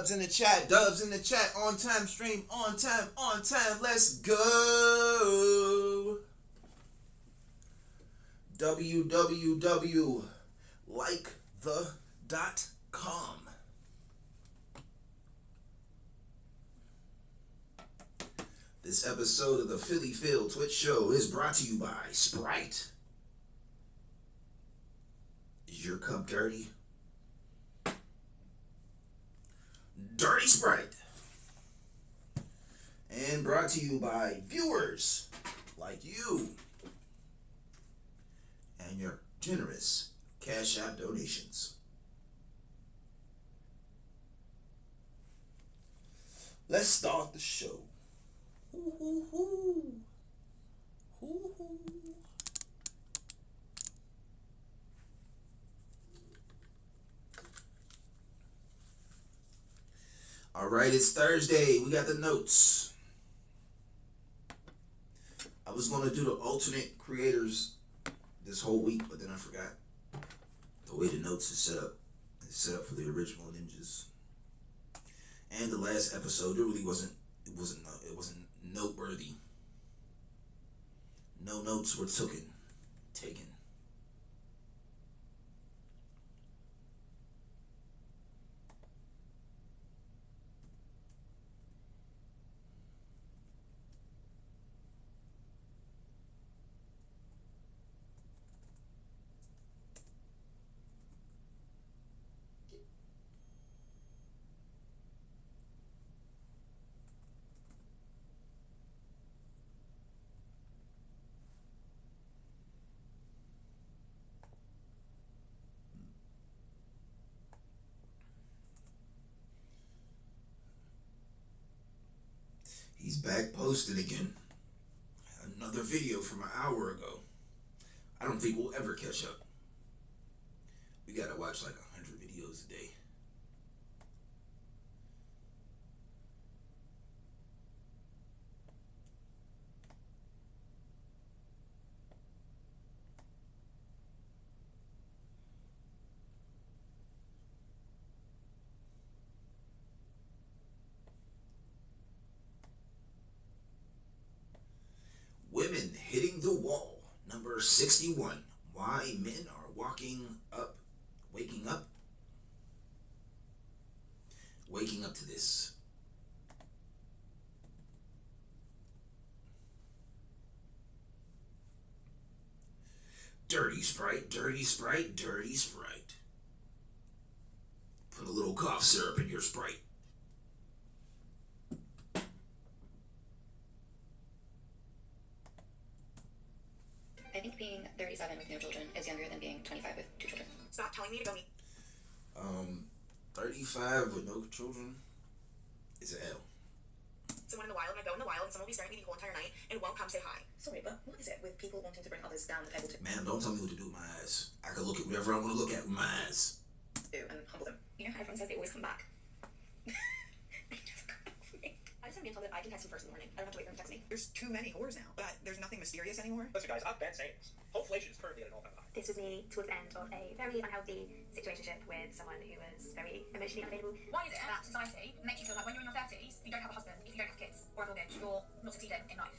dubs in the chat, on time stream, on time, let's go. www.likethe.com. This episode of the Philly Phil Twitch Show is brought to you by Sprite. Is your cup dirty? Dirty Sprite. And brought to you by viewers like you and your generous Cash App donations. Let's start the show. Hoo-hoo-hoo. Hoo-hoo. All right, it's Thursday. We got the notes. I was going to do the alternate creators this whole week, but then I forgot. The way the notes is set up. It's set up for the original ninjas. And the last episode, it really wasn't noteworthy. No notes were taken. He's back posted again. Another video from an hour ago. I don't think we'll ever catch up. We gotta watch like 100 videos a day. Women hitting the wall, number 61. Why men are waking up to this. Dirty Sprite, dirty Sprite, dirty Sprite. Put a little cough syrup in your Sprite. I think being 37 with no children is younger than being 25 with 2 children. Stop telling me to go meet. 35 with no children is an L. Someone in the wild, and I go in the wild, and someone will be staring at me the whole entire night and won't come say hi. Sorry, but what is it with people wanting to bring others down the table to Ma'am, don't tell me what to do with my eyes. I can look at whatever I want to look at with my eyes. do and humble them? You know how everyone says they always come back? They just come back for me. I just am being told that I can text them first in the morning. I don't have to wait for them to text me. There's too many whores now, but there's nothing mysterious anymore. Listen, guys, I've been saying this. Inflation is currently at an all-time high. This was me towards the end of a very unhealthy situationship with someone who was very emotionally unavailable. Why is it that society makes you feel like when you're in your 30s, if you don't have a husband, if you don't have kids or a mortgage, you're not succeeding in life?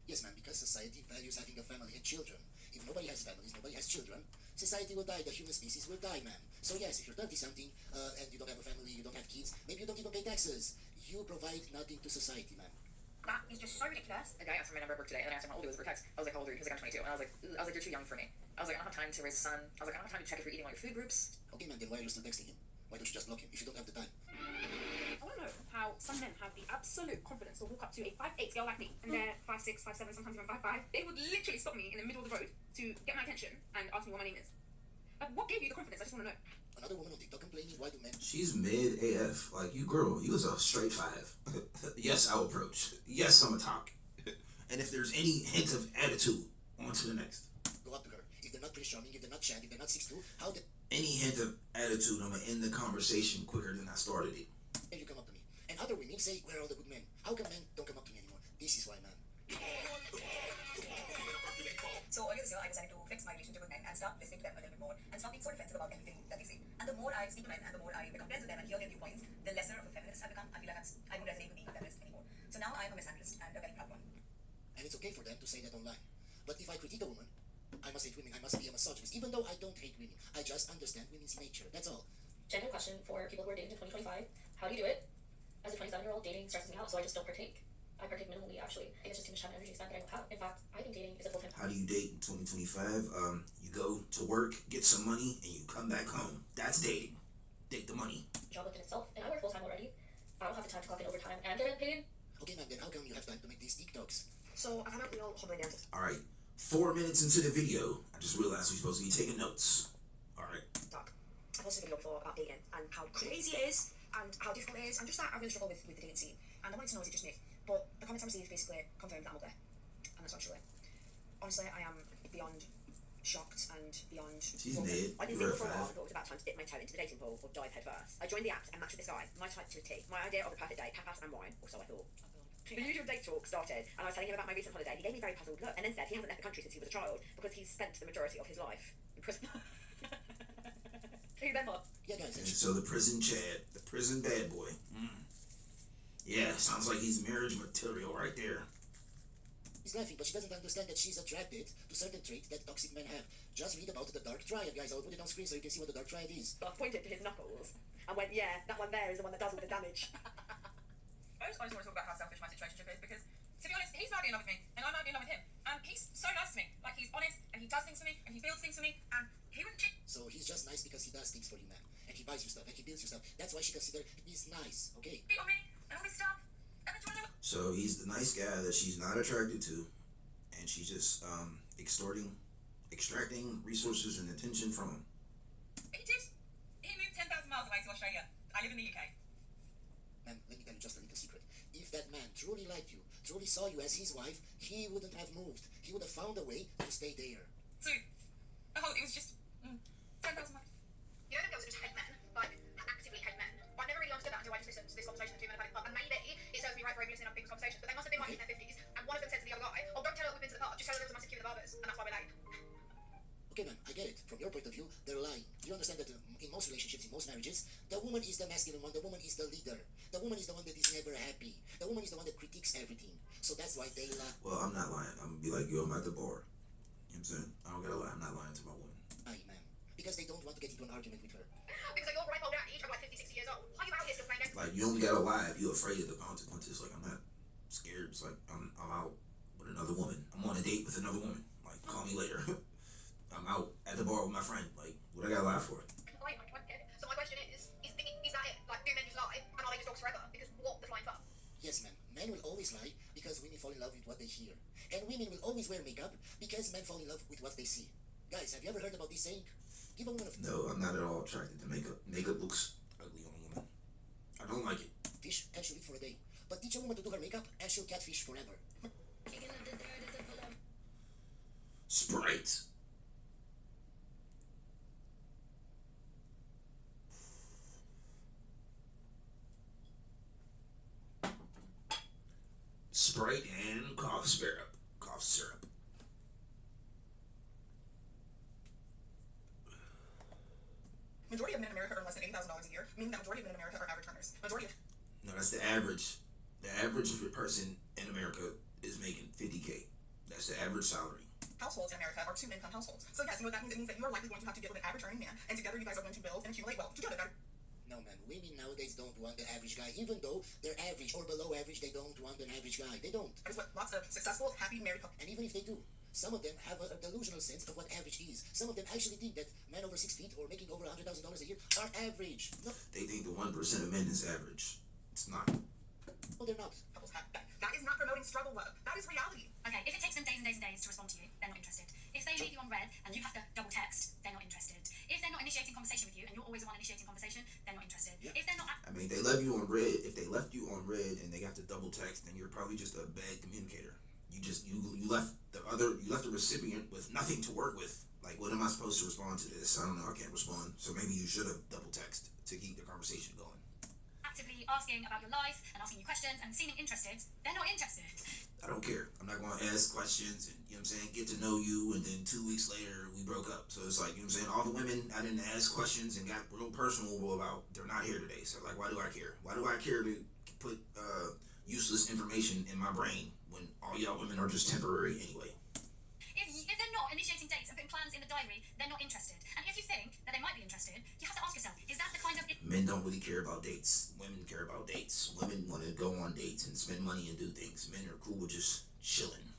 Yes, ma'am, because society values having a family and children. If nobody has families, nobody has children, society will die, the human species will die, ma'am. So yes, if you're 30-something and you don't have a family, you don't have kids, maybe you don't even pay taxes, you provide nothing to society, ma'am. That is just so ridiculous. A guy asked for my number at work today, and then I asked him how old he was over text. I was like, how old are you? He was like, I'm 22. And I was like, you're too young for me. I was like, I don't have time to raise a son. I was like, I don't have time to check if you're eating all your food groups. Okay, ma'am, then why are you still texting him? Why don't you just block him if you don't have the time? I want to know how some men have the absolute confidence to walk up to a 5'8" girl like me, and they're 5'6", 5'7", sometimes even 5'5". They would literally stop me in the middle of the road to get my attention and ask me what my name is. Like, what gave you the confidence? I just want to know. Another woman on TikTok complaining, why do men... She's mid AF. Like, you girl, you was a straight 5. Yes, I'll approach. Yes, I'm a talk. And if there's any hint of attitude, on to the next. Go up to her. If they're not Prince Charming, if they're not Chad, if they're not 6'2", how the... Any hint of attitude, I'm going to end the conversation quicker than I started it. And you come up to me. And other women say, where are all the good men? How come men don't come up to me anymore? This is why, man. So earlier this year, I decided to fix my relation to good men and start listening to them a little bit more and stop being so defensive about everything that they say. And And the more I speak to men and the more I become friends with them and hear their viewpoints, the lesser of a feminist I become. I feel like I don't resonate with being a feminist anymore. So now I am a misandrist and a very proud one. And it's okay for them to say that online. But if I critique a woman, I must hate women, I must be a misogynist, even though I don't hate women. I just understand women's nature, that's all. Genuine question for people who are dating to 2025. How do you do it? As a 27-year-old, dating stresses me out, so I just don't partake. I partake minimally, actually. I think it's just too much time and energy spent that I don't have. In fact, I think dating is a full-time. How do you date in 2025? You go to work, get some money, and you come back home. That's dating. Date the money. Job within itself, and I work full-time already. I don't have the time to clock in overtime and get paid. Okay, ma'am, then how come you have time to make these TikToks? So I have a real holiday dentist. All right, 4 minutes into the video, I just realized we're supposed to be taking notes. All right. Doc, I posted a video before about dating and how crazy it is and how difficult it is and just that I really struggle with the dating scene. And I wanted to know, is it just me? But the comments I received basically confirmed that I'm up there. And that's not true. Honestly, I am beyond shocked and beyond... She's mad. I've been single for a while and thought it was about time to dip my toe into the dating pool or dive head first. I joined the apps and matched with this guy, my type to a T. My idea of a perfect date, tapas and wine, or so I thought. The usual date talk started, and I was telling him about my recent holiday. He gave me a very puzzled look, and then said he hasn't left the country since he was a child because he's spent the majority of his life in prison. Who then what? Yeah, guys, And so the prison Chad, the prison bad boy. Yeah, sounds like he's marriage material right there. he's laughing, but she doesn't understand that she's attracted to certain traits that toxic men have. Just read about the dark triad, guys. I'll put it on screen so you can see what the dark triad is. I pointed to his knuckles and went, yeah, that one there is the one that does all the damage. I just want to talk about how selfish my situation is because, to be honest, he's madly in love with me and I'm madly in love with him. And he's so nice to me. Like, he's honest and he does things for me and he builds things for me and he wouldn't cheat. So he's just nice because he does things for you, man. And he buys you stuff and he builds you stuff. That's why she considers he's nice, okay? Cheat on me and all this stuff. And then join him. So he's the nice guy that she's not attracted to, and she's just extracting resources and attention from him. He did. He moved 10,000 miles away to Australia. I live in the UK. Man, let me tell you just a little secret. If that man truly liked you, truly saw you as his wife, he wouldn't have moved. He would have found a way to stay there. So, it was just 10,000 miles. You know, girls who just hate men, like actively hate men. I never really understood that until I just listened to this conversation the two men have had in the pub. And maybe it serves me right for only listening to people's conversations, but they must have been like in their 50s, and one of them said to the other guy, "Oh, don't tell her that we've been to the pub. Just tell her there was a massive queue at the barbers, and that's why we're late." Okay, man, I get it. From your point of view, they're lying. You understand that in most relationships, in most marriages, the woman is the masculine one, the woman is the leader. The woman is the one that is never happy. The woman is the one that critiques everything. So that's why they lie. Well, I'm not lying. I'm gonna be like, yo, I'm at the bar. You know what I'm saying? I don't gotta lie. I'm not lying to my woman. Man. Because they don't want to get into an argument with her. Because you're ripe old age, I'm like 50, 60 years old. Why are you out here still playing games? Like, you only gotta lie if you're afraid of the consequences. Like, I'm not scared. It's like, I'm out with another woman. I'm on a date with another woman. Like, call me later. I'm out at the bar with my friend. Like, what I gotta lie for? Wait, so my question is that it? Like, do men just lie? And are they just dogs forever? Because what the flying fuck? Yes, ma'am. Men will always lie because women fall in love with what they hear. And women will always wear makeup because men fall in love with what they see. Guys, have you ever heard about this saying? Give a woman a No, I'm not at all attracted to makeup. Makeup looks ugly on a woman. I don't like it. fish and she'll eat for a day. But teach a woman to do her makeup and she'll catfish forever. Sprite. Sprite and cough syrup. Cough syrup. Majority of men in America earn less than $80,000 a year, meaning that majority of men in America are average earners. Majority of No, that's the average. The average person in America is making $50K. That's the average salary. households in America are two-income households. So yes, you know what that means? It means that you are likely going to have to deal with an average earning man, and together you guys are going to build and accumulate wealth together. No, man, women nowadays don't want the average guy. Even though they're average or below average, they don't want an average guy. They don't. That is what lots of successful, happy, married couples. And even if they do, some of them have a delusional sense of what average is. Some of them actually think that men over 6 feet or making over $100,000 a year are average. No, They think the 1% of men is average. It's not. no, they're not. Couples have that. That is not promoting struggle love. That is reality. Okay, if it takes them days and days and days to respond to you, they're not interested. If they leave you on red and you have to double text, they're not interested. If they're not initiating conversation with you and you're always the one initiating conversation, they're not interested. Yeah. If they're not... I mean, they left you on red. If they left you on red and they got to double text, then you're probably just a bad communicator. You left the recipient with nothing to work with. Like, what am I supposed to respond to this? I don't know. I can't respond. So maybe you should have double text to keep the conversation going. actively asking about your life and asking you questions and seeming interested, they're not interested. I don't care. I'm not going to ask questions and, you know what I'm saying, get to know you, and then 2 weeks later, we broke up. So it's like, you know what I'm saying, all the women I didn't ask questions and got real personal about, they're not here today. So, like, why do I care? Why do I care to put useless information in my brain when all y'all women are just temporary anyway? If they're not initiating dates and putting plans in the diary, they're not interested. And if you think that they might be interested, you have to ask yourself, is that the kind of... Men don't really care about dates. Women care about dates. Women want to go on dates and spend money and do things. Men are cool with just chilling.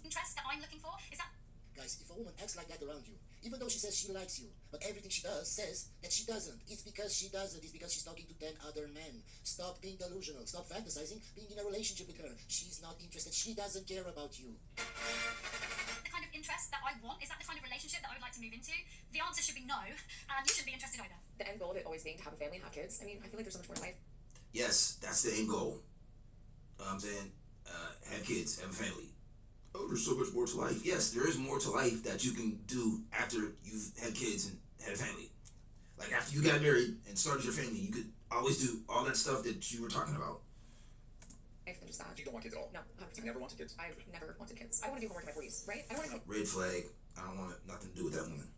interest that I'm looking for? Is that... Guys, if a woman acts like that around you, even though she says she likes you, but everything she does says that she doesn't, it's because she doesn't. It's because she's talking to 10 other men. Stop being delusional. Stop fantasizing being in a relationship with her. She's not interested. She doesn't care about you. The kind of interest that I want? Is that the kind of relationship that I would like to move into? The answer should be no, and you shouldn't be interested either. The end goal of it always being to have a family and have kids. I mean, I feel like there's so much more in life. Yes, that's the end goal. I'm saying, have kids, have a family. Oh, there's so much more to life. Yes, there is more to life that you can do after you've had kids and had a family. Like, after you got married and started your family, you could always do all that stuff that you were talking about. I think just that. You don't want kids at all? No, 100%. You never wanted kids? I've never wanted kids. I want to do homework in my 40s, right? I want to... Red flag. I don't want nothing to do with that woman.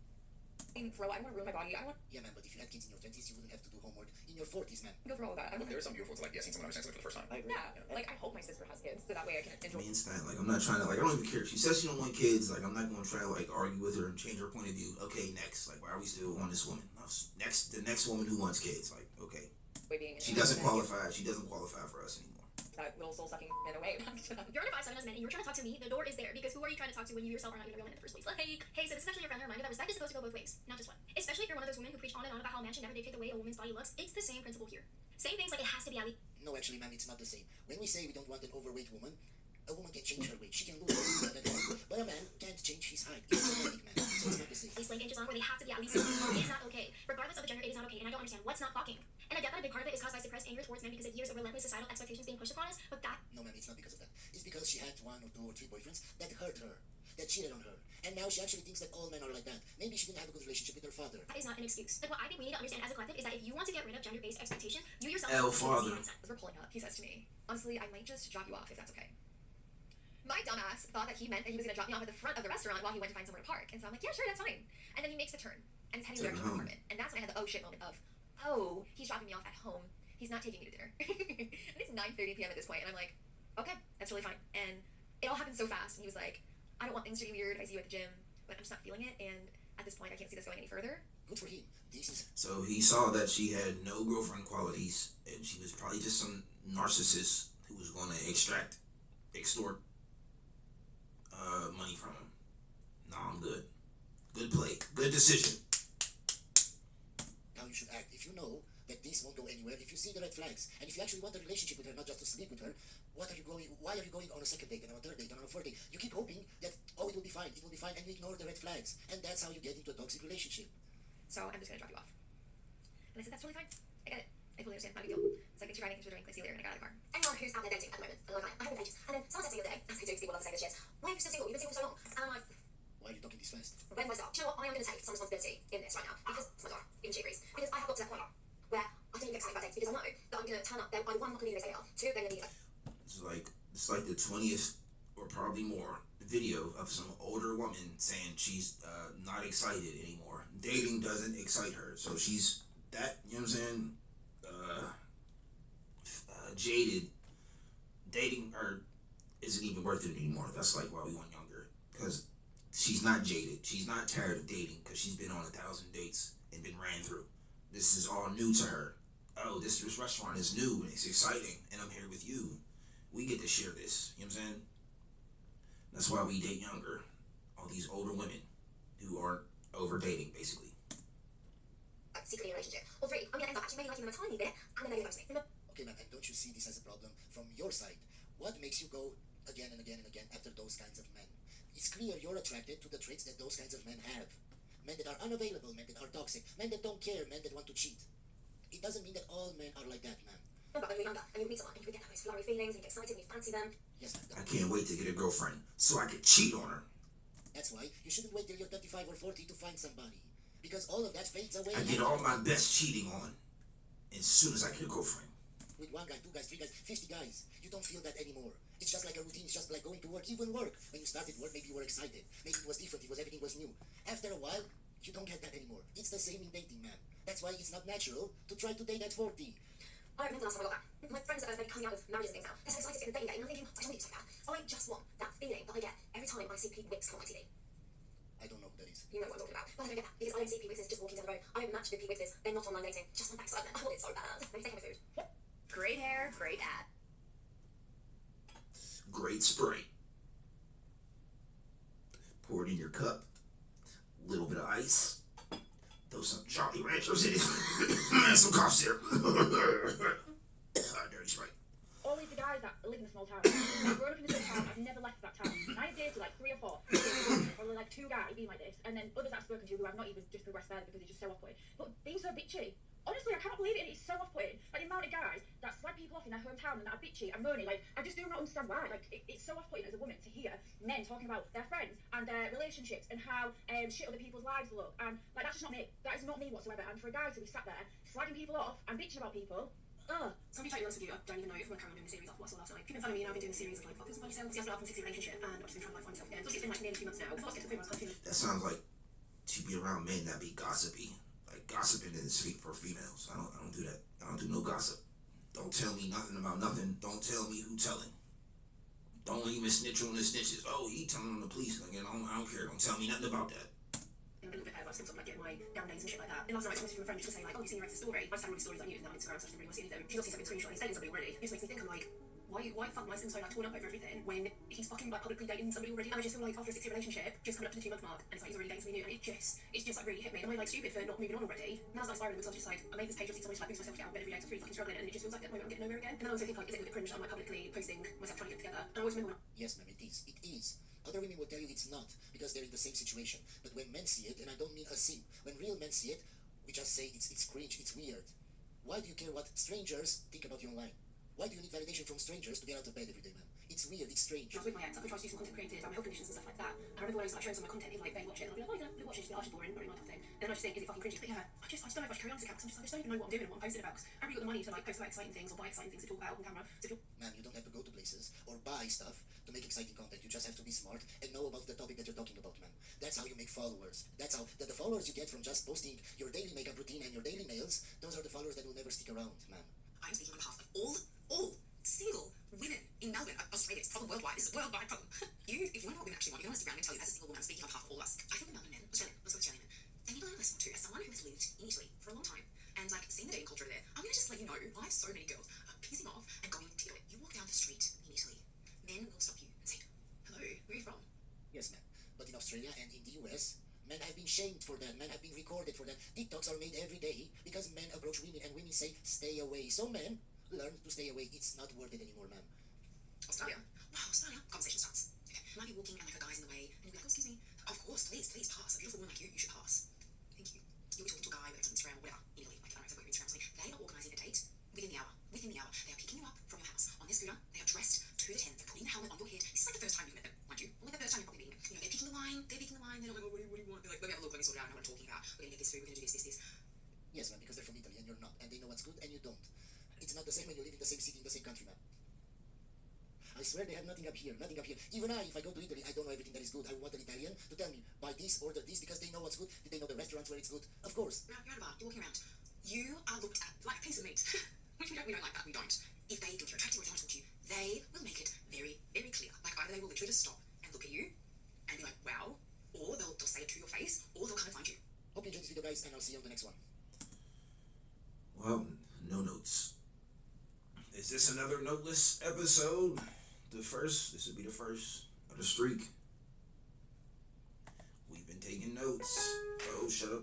For I want to ruin my body. I want Yeah, man, but if you had kids in your 20s, you wouldn't have to do homework in your 40s, man. to go through all of that. I want There is some beautiful to like, seeing someone understand something for the first time. I agree. Yeah, like I hope my sister has kids, so that way I can I enjoy. mean, it's not like I'm not trying to, like, I don't even care. She says she don't want kids. Like, I'm not going to try to, like, argue with her and change her point of view. Okay, next. Like, why are we still on this woman? No, the next woman who wants kids. Like, okay. Being She doesn't qualify. She doesn't qualify for us anymore. That little soul sucking man away. You're on a 5'7" as a man, and you were trying to talk to me. The door is there, because who are you trying to talk to when you yourself are not even a real man in the first place? Like, hey, so this is actually your friendly reminder that respect is supposed to go both ways, not just one. Especially if you're one of those women who preach on and on about how a man should never dictate the way a woman's body looks. It's the same principle here. Saying things like it has to be at least... No, actually, ma'am, it's not the same. When we say we don't want an overweight woman, a woman can change her weight. She can lose weight at all. But a man can't change his height. It's genetic, man. So it's not the same. These blank inches on where they have to be at least... It's not okay. Regardless of the gender, it is not okay, and I don't understand what's not fucking. And I get that a big part of it is caused by suppressed anger towards men because of years of relentless societal expectations being pushed upon us, but that... No, ma'am, it's not because of that. It's because she had 1 or 2 or 3 boyfriends that hurt her, that cheated on her. And now she actually thinks that all men are like that. Maybe she didn't have a good relationship with her father. That is not an excuse. Like, what I think we need to understand as a collective is that if you want to get rid of gender-based expectations, you yourself... Father. As we're pulling up, he says to me, honestly, I might just drop you off if that's okay. My dumbass thought that he meant that he was going to drop me off at the front of the restaurant while he went to find somewhere to park. And so I'm like, yeah, sure, that's fine. And then he makes the turn and is heading directly to the apartment. And that's when I had the oh shit moment of, oh, he's dropping me off at home. He's not taking me to dinner. And it's 9:30 p.m. at this point, and I'm like, okay, that's really fine. And it all happened so fast. And he was like, I don't want things to be weird. I see you at the gym, but I'm just not feeling it. And at this point, I can't see this going any further. Good for him. This is... So he saw that she had no girlfriend qualities, and she was probably just some narcissist who was going to extort money from him. No, I'm good. Good play. Good decision. How you should act. If you know that this won't go anywhere, if you see the red flags, and if you actually want a relationship with her, not just to sleep with her, why are you going on a second date and on a third date and on a fourth date? You keep hoping that, oh, it will be fine, and you ignore the red flags. And that's how you get into a toxic relationship. So I'm just going to drop you off. And I said, that's totally fine. I get it. I totally understand. Not a big deal. So I get you riding, thanks for the drink. I see you later. And I got out of the car. Anyone who's out there dating at the moment, and like, I have adventures. And then someone says to me the other day, as they do to people of the same as shit, why are you still single? You've been single for so long. And I'm like, Why are you talking this fast? when do I start? Do you know what? I am going to take some responsibility in this right now. Because, oh my god, even she agrees. Because I have got to that point where I don't even get excited about dates because I know that I'm going to turn up. They're either one, not going to need they are. Two, they're going to need like... It's like the 20th or probably more video of some older woman saying she's not excited anymore. Dating doesn't excite her. So she's that, you know what I'm saying, jaded. Dating her isn't even worth it anymore. That's like why we want younger. Because she's not jaded. She's not tired of dating because she's been on 1,000 dates and been ran through. This is all new to her. Oh, this restaurant is new and it's exciting and I'm here with you. We get to share this. You know what I'm saying? That's why we date younger. All these older women who are over dating, basically. secretly in a relationship. Or three, I'm going to end up actually maybe liking them a tiny bit, and then they ghost me. Okay, man, and don't you see this as a problem from your side? What makes you go again and again and again after those kinds of men? It's clear you're attracted to the traits that those kinds of men have. Men that are unavailable, men that are toxic, men that don't care, men that want to cheat. It doesn't mean that all men are like that, man. No, but when you're younger, and you meet someone, and you get those flowery feelings, and you get excited, and you fancy them. Yes, man. I can't wait to get a girlfriend so I can cheat on her. That's why you shouldn't wait till you're 35 or 40 to find somebody. Because all of that fades away. I get all my best cheating on as soon as I get a girlfriend. with 1 guy, 2 guys, 3 guys, 50 guys. You don't feel that anymore. It's just like a routine. It's just like going to work. Even work. When you started work, maybe you were excited. Maybe it was different. Everything was new. After a while, you don't get that anymore. It's the same in dating, man. That's why it's not natural to try to date at 40. I remember the last time I got that. My friends are coming out of marriages and things now. They're so excited to get a dating game, and I'm thinking, I don't need to say that. I just want that feeling that I get every time I see Pete Wicks come on my TV. I don't know who that is. You know what I'm talking about. But I don't get that, because I don't see Pete Wicks just walking down the road. I don't match with Pete Wicks. They're not online dating. Just on backside. I want it so bad. Maybe take my food. Great hair, great ad. Great Sprite. Pour it in your cup. Little bit of ice. Throw some Jolly Ranchers in it. And some cough syrup. Dirty Sprite. Always the guys that live in a small town. I've grown up in the same town, I've never left that town. And I've dated like 3 or 4, or like 2 guys being like this, and then others that I've spoken to who have not even just progressed further because they're just so off-putting. But being so bitchy, honestly, I can't believe it, and it's so off-putting. Like the amount of guys that slag people off in their hometown and that are bitchy and moany, like, I just do not understand why. Like, it's so off-putting as a woman to hear men talking about their friends and their relationships and how shit other people's lives look. And like, that's just not me. That is not me whatsoever. And for a guy to be sat there slagging people off and bitching about people, ugh. So I'll be totally honest with you, I don't even know if I'm carrying on doing the series after what I saw last night. People in front of me, and I've been doing a series of like, focus on yourself, see after I've been 6 relationship, and I've just been trying to like find myself again. So it's been like nearly 2 months now. Before I get to the point where I was kind of feeling. That sounds like to be around men that be gossipy. Like gossiping is for females. I don't do that. I don't do no gossip. Don't tell me nothing about nothing. Don't tell me who telling. Don't even snitch on the snitches. Oh, he telling on the police. Again, I don't care. Don't tell me nothing about that. A little bit better, but still sort of like getting my down days and shit like that. And last night I was talking to a friend just to say like, oh, you've seen your ex's story. I just had all these stories I knew on Instagram, so I didn't really want to see any of them. She's obviously something screenshot and he's dating somebody already. It just makes me think, I'm like, why the fuck am I still so like torn up over everything when he's fucking like publicly dating somebody already? And I just feel like after a 6-year relationship, just coming up to the 2-month mark, and it's like he's already dating somebody new, and it's just like really hit me. Am I like stupid for not moving on already? And I was like spiraling because I was just like, I made this page just to like boost myself to get out of bed every day, so I'm really fucking struggling, and it just feels like at the moment I'm getting nowhere again. And then I also think like, is it a bit cringe that I'm like publicly posting myself trying to get together? And I always remember when Yes, ma'am, it is. It is. Other women will tell you it's not, because they're in the same situation. But when men see it, and I don't mean a simp, when real men see it, we just say it's cringe, it's weird. Why do you care what strangers think about you online? Why do you need validation from strangers to get out of bed every day, man? It's weird, it's strange. I was with my ex, I've been trying to do some content creative about my health conditions and stuff like that. And I remember when I was like showing some of my content, he'd like, babe, watch it. And I'd be like, oh, you know, watch it, just be like, oh, it's boring, not really my type of thing. And then I just think, is it fucking cringy? But yeah, I just don't know if I should carry on this account, because I just don't even know what I'm doing and what I'm posting about. Because I haven't really got the money to like post about exciting things or buy exciting things to talk about on camera. So if you're Man, you don't have to go to places or buy stuff to make exciting content. You just have to be smart and know about the topic that you're talking about, man. That's how you make followers. That's how the followers you get from just posting your daily makeup routine and your daily nails, those are the followers that will never stick around, man. I'm speaking on behalf of all single women in Melbourne, Australia. It's a problem worldwide. This is a worldwide problem. If you want to know what women actually want, you can honestly tell you as a single woman, I'm speaking on behalf of all of us. I feel the Melbourne men, Australian, let's go Australian men, they need to learn a lesson or two. As someone who has lived in Italy for a long time and like seen the dating culture over there, I'm gonna just let you know why so many girls are pissing off and going to Italy. You walk down the street in Italy, men will stop you and say, hello, where are you from? Yes, man. But in Australia and in the US, men have been shamed for that. Men have been recorded for that. TikToks are made every day because men approach women and women say, stay away. So men learn to stay away. It's not worth it anymore, man. Australia? Wow, Australia. Conversation starts. Okay, you might be walking and like a guy's in the way, and you'll be like, oh, excuse me. Of course, please pass. A beautiful woman like you should pass. Thank you. You'll be talking to a guy, whether it's on Instagram or whatever, in Italy, like I don't know if they've got your Instagram or something. They are organising a date within the hour. Within the hour. They are picking you up from your house on their scooter. They are dressed to the 10. They're putting the helmet on your head. This is like the first time you've met them, mind you. Or like the first time you're probably meeting them. You know, they're picking the wine. They're not like, oh, what do you want? They're like, let me have a look, let me sort it out, I know what I'm talking about. We're gonna get this food, we're gonna do this. Yes, man, because they're from Italy and you're not. And they know what's good and you don't. It's not the same when you live in the same city, in the same country, man. I swear they have nothing up here, nothing up here. Even if I go to Italy, I don't know everything that is good. I want an Italian to tell me, buy this, order this, because they know what's good. They know the restaurants where it's good. Of course. You're at a bar, you're walking around. You are looked at like a piece of meat. Which we don't like that, we don't. If they think you're attractive or if they want to talk to you, they will make it very, very clear. Like either they will literally just stop and look at you and be like, wow, or they'll say it to your face, or they'll come and find you. Hope you enjoyed this video, guys, and I'll see you on the next one. Well, no notes. Is this another noteless episode? This would be the first of the streak. We've been taking notes. Oh, shut up.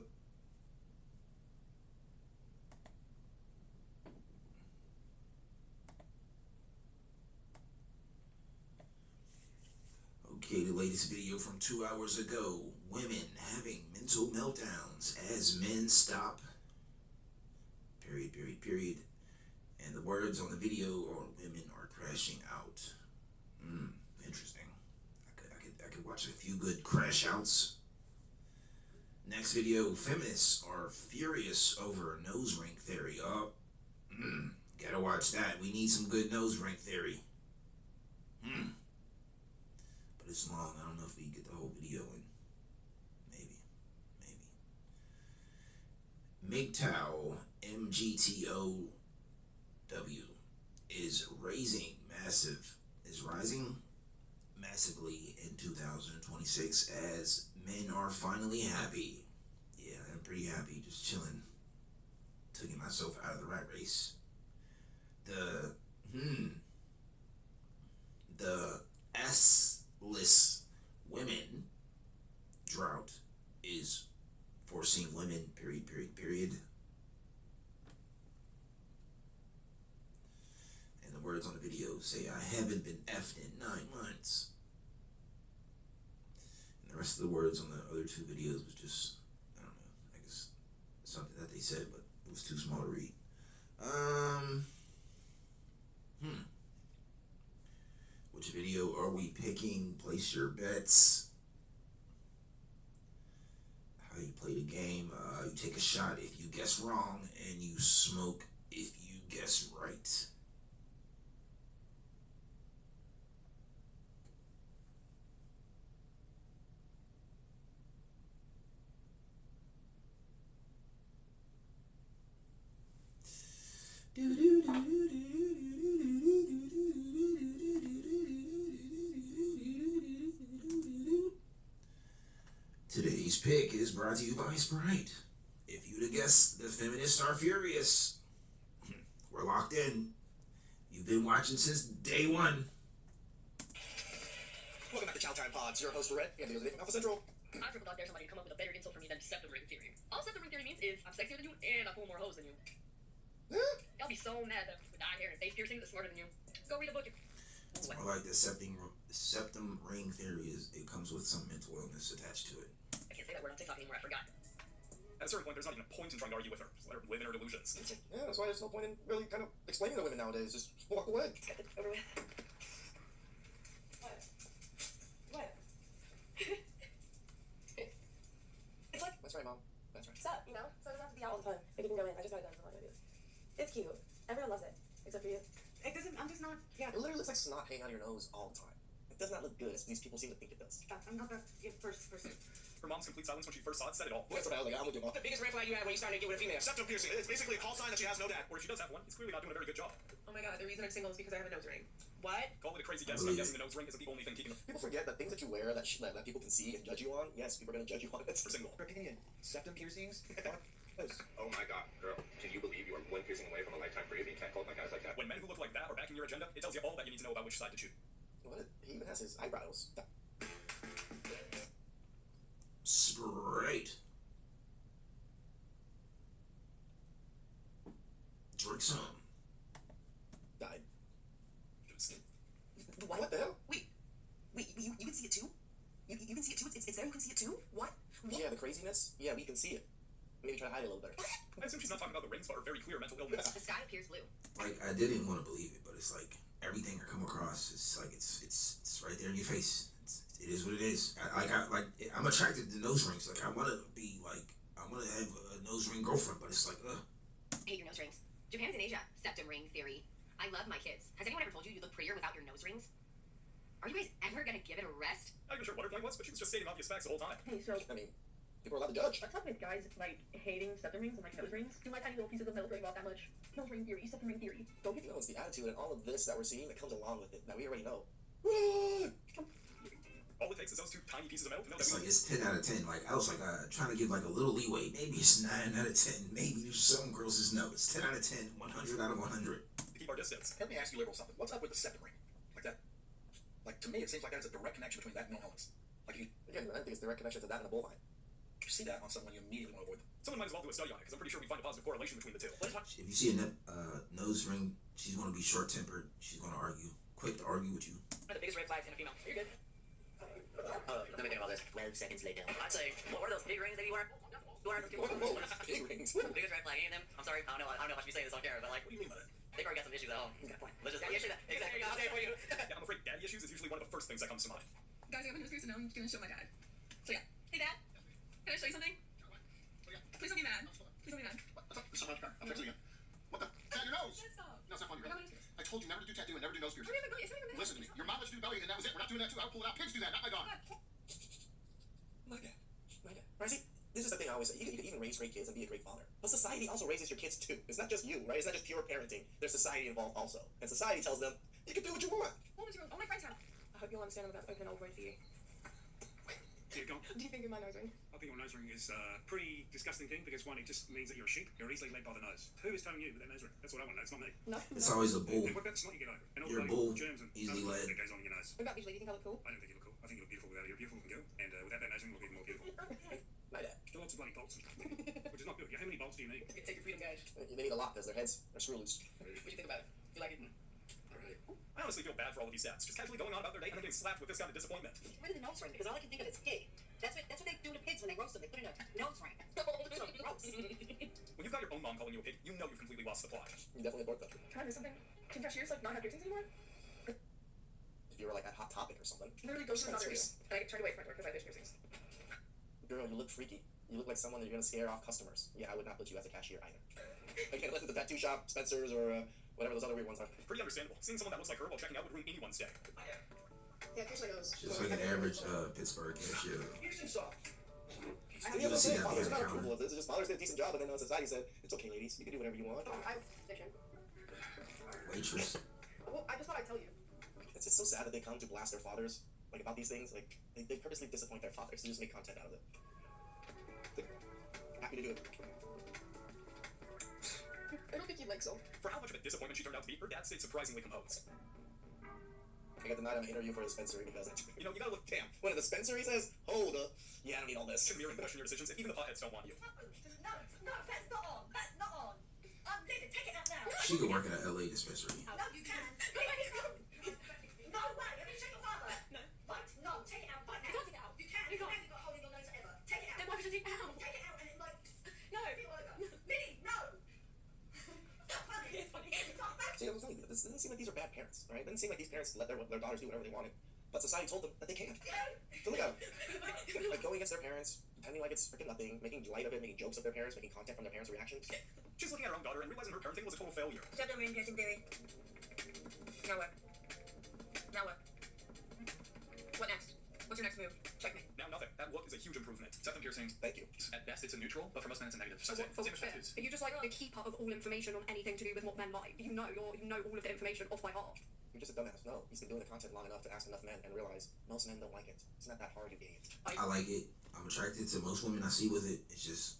Okay, the latest video from 2 hours ago. Women having mental meltdowns as men stop. Period. And the words on the video are women are crashing out. Interesting. I could watch a few good crash outs. Next video, feminists are furious over nose ring theory. Gotta watch that. We need some good nose ring theory. But it's long. I don't know if we can get the whole video in. Maybe. MGTOW, MGTOW, is rising massively in 2026 as men are finally happy. Yeah, I'm pretty happy, just chilling, taking myself out of the rat race. The S-less women drought is forcing women, period. And the words on the video say, I haven't been effed in 9 months. And the rest of the words on the other 2 videos was just, I don't know, I guess something that they said, but it was too small to read. Which video are we picking? Place your bets. How you play the game. You take a shot if you guess wrong, and you smoke if you guess right. Today's pick is brought to you by Sprite. If you'd have guessed, the feminists are furious. We're locked in. You've been watching since day one. Welcome back to Chow Time Pods. Your host, Red, and the other day from Alpha Central. I triple dog dare somebody to come up with a better insult for me than septum ring theory. All septum ring theory means is I'm sexier than you and I pull more hoes than you. I'll be so mad that with dyed hair and face piercing that's smarter than you. Go read a book. It's more like the septum ring theory is it comes with some mental illness attached to it. I can't say that word on TikTok anymore, I forgot. At a certain point, there's not even a point in trying to argue with her. Just let her live in her delusions. Yeah, that's why there's no point in really kind of explaining to women nowadays. Just walk away. Just get it over with. What? It's like, That's right, Mom. That's right. Stop, you know? So it doesn't have to be out all the time. Like, you can go in. I just got it done for like ideas. It's cute. Everyone loves it. Except for you. it doesn't, I'm just not, yeah. It literally looks like snot hanging out of your nose all the time. It does not look good, as these people seem to think it does. I'm not that first person. Her mom's complete silence when she first saw it said it all. That's what I was like, I'm with you, Mom. The biggest red flag you had when you started to get with a female. Septum piercing. It's basically a call sign that she has no dad. Or if she does have one, he's clearly not doing a very good job. Oh my god, the reason I'm single is because I have a nose ring. What? Call it a crazy guess, but I'm guessing the nose ring isn't the only thing keeping them. People forget that things that you wear that people can see and judge you on, yes, people are going to judge you on it. For single. For opinion, septum piercings Oh my god, girl. Can you believe you are one piercing away from a lifetime free of being catcalled by guys like that? When men who look like that are backing your agenda, it tells you all that you need to know about which side to choose. What? He even has his eyebrows. Sprite. Drink some. Died. What? The hell? Wait, you can see it too? You can see it too? It's there, you can see it too? What? Yeah, the craziness. Yeah, we can see it. Maybe try to hide it a little better. I assume she's not talking about the rings, but her very clear mental illness. The sky appears blue. Like, I didn't want to believe it, but it's like everything I come across, it's like it's right there in your face. It is what it is. I'm attracted to nose rings. Like, I want to have a nose ring girlfriend, but it's like, I hate your nose rings. Japan's in Asia. Septum ring theory. I love my kids. Has anyone ever told you you look prettier without your nose rings? Are you guys ever gonna give it a rest? I'm not even sure what her point was, but she was just stating obvious facts the whole time. Hey, so I mean, people are allowed to judge. what's up with guys like hating septum rings and like nose rings? Do my tiny little pieces of metal bring off that much? Nose ring theory, septum ring theory. Don't get No, it's the attitude and all of this that we're seeing that comes along with it that we already know. All it takes is those two tiny pieces of metal to know that it's like it's 10 out of 10. Like, I was like trying to give like a little leeway. Maybe it's 9 out of 10. Maybe there's some girls is no. It's 10 out of 10. 100 out of 100. to keep our distance. Let me ask you liberals something. What's up with the septum ring? Like that? Like, to me, it seems like there's a direct connection between that and mental illness. Like, Again, I think it's direct connection to that and a bovine. you see that on someone, you immediately want to avoid them. Someone might as well do a study on it, because I'm pretty sure we find a positive correlation between the two. If you see a nose ring, she's going to be short-tempered. She's going to argue. Quick to argue with you. One of the biggest red flags in a female. You're good. Let me think about this. 12 seconds later. I'd say, what were those pig rings that you wore? You wore those Whoa, pig rings. biggest red flag in them. I'm sorry, I don't know if I should be saying this on camera, but like, What do you mean by that? they probably got some issues at home. Let's just, exactly, I'll say it for you. Yeah, I'm afraid daddy issues is usually one of the first things that comes to mind. Guys, I have a nose piercing, now I'm gonna show my dad. So yeah. Hey dad, can I show you something? Please don't be mad. Please don't be mad. What's up? There's so much car. I'll fix it again. What the? It's on your nose! Stop. No, How's that funny? I told you never to do tattoo and never do nose piercing. It's not even Listen to me. Your mom let you do belly and that was it. We're not doing that too. I'll pull it out. Pigs do that, not my daughter. My dad. Right? See, this is the thing I always say. You can even raise great kids and be a great father. But society also raises your kids too. It's not just you, right? It's not just pure parenting. There's society involved also. And society tells them, you can do what you want. All my friends have. I hope you'll understand I'm about to open an old wound for you. Here you go. Do you think of my nose ring? I think your nose ring is a pretty disgusting thing because one, it just means that you're a sheep. You're easily led by the nose. Who is telling you with that nose ring? That's what I want to know. It's not me. No. It's always a bull. And what about the snot you get over? And all You're a the bull, germs and easily stuff led. that goes on in your nose. What about visually? Do you think I look cool? I don't think you look cool. I think you look beautiful without it. You're a beautiful looking girl. And without that nose ring, you look even more beautiful. My dad. Got lots of bloody bolts and stuff. Which is not good. How many bolts do you need? You can take your freedom, guys. They need a lot because their heads are screw loose. What do you think about it? You like it? I honestly feel bad for all of these dads, just casually going on about their day and then getting slapped with this kind of disappointment. Get rid of the nose ring because all I can think of is pig. That's what they do to pigs when they roast them. They put in a nose ring. So gross. When you've got your own mom calling you a pig, you know you've completely lost the plot. You definitely abort them. Can I do something? Can cashiers like not have piercings anymore? If you were like at Hot Topic or something. Literally go to the doctor. Dispensers. I turned away from my work because I have piercings. Girl, you look freaky. You look like someone that you're gonna scare off customers. Yeah, I would not put you as a cashier either. Again, unless it's a tattoo shop, Spencer's, or whatever those other weird ones are. Pretty understandable. Seeing someone that looks like her while checking out would ruin anyone's day. Yeah, piercing nose. Just like an average Pittsburgh cashier. Piercing saw. You see that Fathers behind are not the approval counter. of this. It's just fathers did a decent job, and then society said, it's okay, ladies. You can do whatever you want. I have vision. Waitress. Well, I just thought I'd tell you. It's just so sad that they come to blast their fathers, like, about these things. Like, they purposely disappoint their fathers to just make content out of it. They're happy to do it. I don't think you'd like so. For how much of a disappointment she turned out to be, her dad stayed surprisingly composed. I got denied an interview for a dispensary because, You know, you gotta look, damn. when a dispensary says, hold up, yeah, I don't need all this. To mirror and question your decisions if even the potheads don't want you. No, that's not on. That's not on. I'm leaving. Take it out now. She could work at an LA dispensary. No, you can. No way. Have you checked your father? No. Right. No, take it out right now. Take it out. You can. You can't. You've got a hole in your nose forever. Take it out. Then why would you take it out? Take it out and it like. No. Feel over. Minnie, no. Stop funny. It's funny. Stop funny. See, I was telling you, this doesn't seem like these are bad parents, right? It doesn't seem like these parents let their daughters do whatever they wanted. But society told them that they can't. So look at them. Like, going against their parents, pretending like it's freaking nothing, making light of it, making jokes of their parents, making content from their parents' reactions. She's looking at her own daughter and realizing her parenting was a total failure. Septum ring piercing theory. Now what? Now what? What next? What's your next move? Check me. Now nothing. That look is a huge improvement. Septum piercing. Thank you. At best, it's a neutral, but for most men, it's a negative. So That's what, it. Same as tattoos. are you just like the keeper of all information on anything to do with what men like? You know all of the information off by heart. You're just a dumbass. No, he's been doing the content long enough to ask enough men and realize most men don't like it. It's not that hard, you idiot. I like it. I'm attracted to most women I see with it. It's just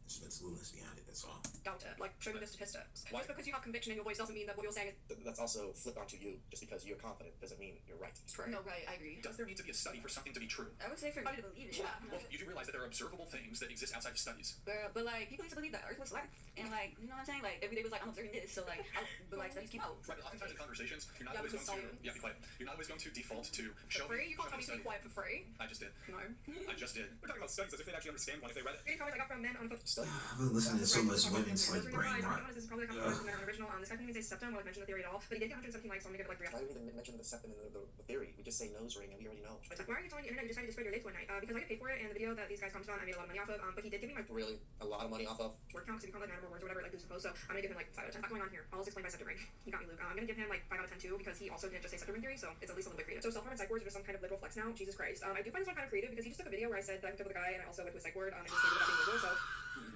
there's mental illness behind it. That's all. Doubt it. Like, show me the statistics. Why? Just because you have conviction in your voice doesn't mean that what you're saying is That's also flipped onto you. Just because you're confident doesn't mean you're right. true. No, right, I agree. Does there need to be a study for something to be true? I would say for me to believe it. Yeah. Well, you do realize that there are observable things that exist outside of studies. But like, people used to believe that Earth was flat. And like, you know what I'm saying? Like, every day was like, I'm observing this, so like, but like, studies came out. Right, but oftentimes in conversations, you're not Yeah, always going because to... science. Yeah, be quiet. You're not always going to default to show For free? You can't tell me to study. be quiet for free. I just did. No. I just did. We're talking about studies as if they'd actually understand one if they read it. Any comments I got from men on the I've been listening to so much women's like brain rot. This is probably a conversation from the original. This guy didn't even say septum, well, I mentioned the theory at all, but he did get 117 likes, so I'm gonna give it like 3 I didn't even mention the septum in the theory. We just say nose ring and we already know. Why are you telling the internet you decided to spread your legs one night? Because I get paid for it, and the video that these guys commented on, I made a lot of money off of. But he did give me my Really? A lot of money off of? word count, because he called like 9 more words or whatever, like boost the post. So I'm gonna give him like 5 out of 10. What's going on here? I'll just explain my septum ring. He got me, Luke. I'm gonna give him like 5 out of 10 too, because he also didn't just say septum ring theory, so it's at least a little bit creative. So self-harm and psych wards are just some kind of literal flex now. Jesus Christ. I do find this one kind of creative because he just took a video where I said that I hooked up with a guy, and I also went to a psych ward, and just stated about being liberal, so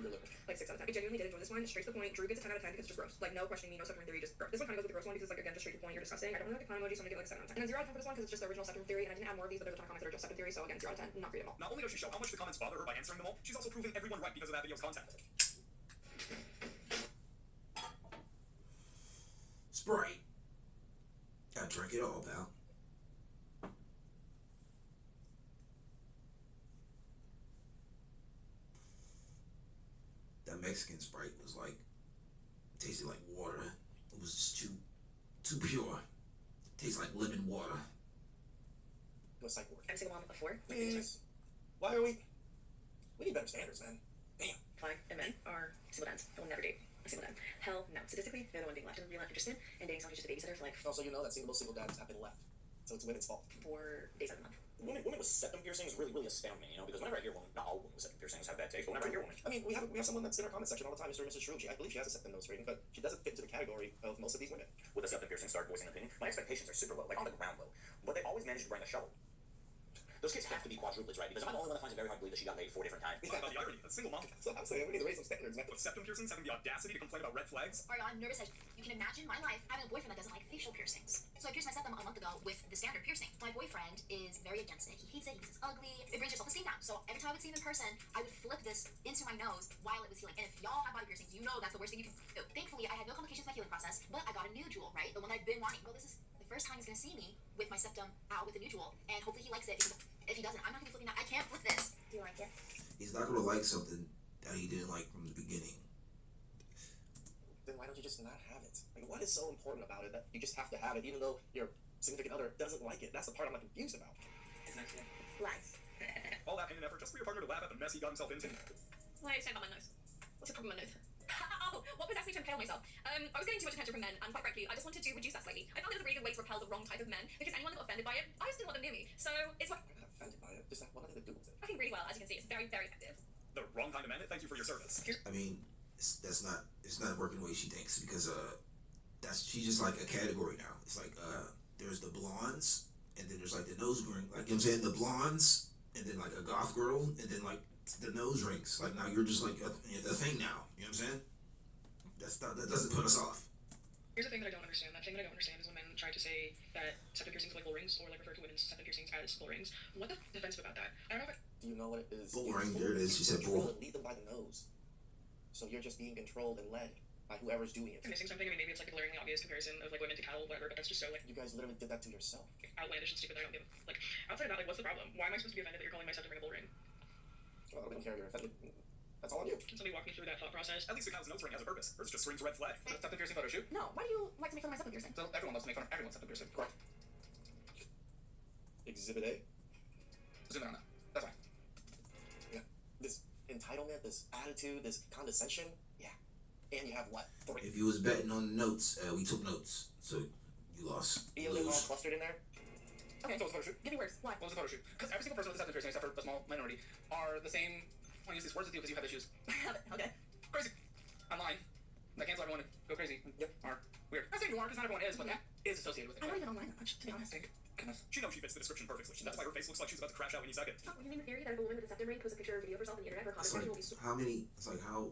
You're looking. like 6 out of 10. I genuinely did enjoy this one. Straight to the point. Drew gets a 10 out of 10 because it's just gross. Like, no questioning me, no septum ring theory, just gross. This one kind of goes with the gross one because it's like, again, just straight to the point. You're disgusting. I don't really like the clown emoji, so I'm gonna give it like a 7 out of 10. And then 0 out of 10 for this one because it's just the original septum theory, and I didn't add more of these, but there's a ton of comments that are just septum theory, so again, 0 out of 10. Not creative at all. Not only does she show how much the comments bother her by answering them all, she's also proving everyone right because of that video's content. Sprite. Gotta drink it all, pal. That Mexican Sprite was like, tasted like water. It was just too pure. Tastes like lemon water. No psych ward. I'm single mom of 4. Please. Why are we need better standards, man. Damn. 5 and men are single dads. I will never date a single dad. Hell no. Statistically, they're the one being left and really not interested in dating someone who's just a babysitter for like Also, you know that single dads have been left. So it's women's fault. 4 days out of the month. women with septum piercings really astound me, you know, because whenever I hear women, not all women with septum piercings have bad taste, but whenever I hear women, I mean, we have someone that's in our comment section all the time, Mr. and Mrs. Shrew. I believe she has a septum nose ring, but she doesn't fit into the category of most of these women. With a septum piercing, start voicing an opinion. My expectations are super low, like on the ground low, but they always manage to bring a shovel. Those kids have to be quadruplets, right? Because I'm the only one that finds it very hard to believe that she got laid 4 different times. Talk about the irony. A single mom. So I'm saying we need to raise some standards, man. With septum piercings having the audacity to complain about red flags. Ariana, I'm nervous. You can imagine my life having a boyfriend that doesn't like facial piercings. So I pierced my septum a month ago with the standard piercing. My boyfriend is very against it. He hates it. He thinks it's ugly. It brings your self-esteem down. So every time I would see him in person, I would flip this into my nose while it was healing. And if y'all have body piercings, you know that's the worst thing you can do. Thankfully, I had no complications with my healing process, but I got a new jewel, right? The one I've been wanting. Well, this is the first time he's gonna see me with my septum out with a new jewel, and hopefully he likes it. Because if he doesn't, I'm not gonna be flipping that. I can't flip this. Do you like it? He's not gonna like something that he didn't like from the beginning. Then why don't you just not have it? Like, what is so important about it that you just have to have it, even though your significant other doesn't like it? That's the part I'm like confused about. Lies. All that pain and effort just for your partner to laugh at the mess he got himself into. Why are you saying about my nose? What's the problem with my nose? Oh, what possessed me to impale myself? I was getting too much attention from men, and quite frankly, I just wanted to reduce that slightly. I found it was a really good way to repel the wrong type of men, because anyone that got offended by it, I just didn't want them near me. So it's what I'm not offended by it. Just what nothing to do with it. working really well, as you can see. It's very, very effective. The wrong kind of man. Thank you for your service. I mean, it's not working the way she thinks, because she's just like a category now. It's like there's the blondes, and then there's like the nose ring, like, you know what I'm saying, the blondes, and then like a goth girl, and then like the nose rings. Like, now you're just like a thing now. You know what I'm saying? That doesn't put us off. Here's the thing that I don't understand. That thing that I don't understand is when men try to say that septum piercings are like bull rings, or like refer to women's septum piercings as bull rings. What the defensive about that? I don't know if Do you know what it is? Bull ring, there it is. She said bull. Lead them by the nose. So you're just being controlled and led by whoever's doing it. I'm missing something. I mean, maybe it's like a glaringly obvious comparison of like women to cattle, whatever, but that's just so like You guys literally did that to yourself. outlandish and stupid that I don't give like outside of that, like what's the problem? Why am I supposed to be offended that you're calling my septum ring a bull ring? Well, I don't care you're offended. That's all on you. Can somebody walk me through that thought process? At least a cow's nose ring has a purpose. Hers just screams red flag. Septum piercing photo shoot. No. Why do you like to make fun of my septum piercing? So everyone loves to make fun of everyone's septum piercing. Correct. Exhibit A. Zoom in on that. That's fine. Yeah. This entitlement, this attitude, this condescension. Yeah. And you have what? 3. If you was betting on the notes, we took notes, so you lost. You all clustered in there. Okay. So what's the photo shoot? Give me words. Why? What was the photo shoot? Because every single person with a septum piercing, except for a small minority, are the same. I want to use these words with you because you have issues. Okay. Crazy. Online. That cancel everyone and go crazy. Yep. Are weird. I'm saying you are because not everyone is, but that is associated with it. I'm not even online that much, to be honest. Goodness. She knows she fits the description perfectly. That's why her face looks like she's about to crash out any second. Oh, you mean the theory that if a woman with a septum ring posts a picture or video of herself on the internet, her comment It's section like, will be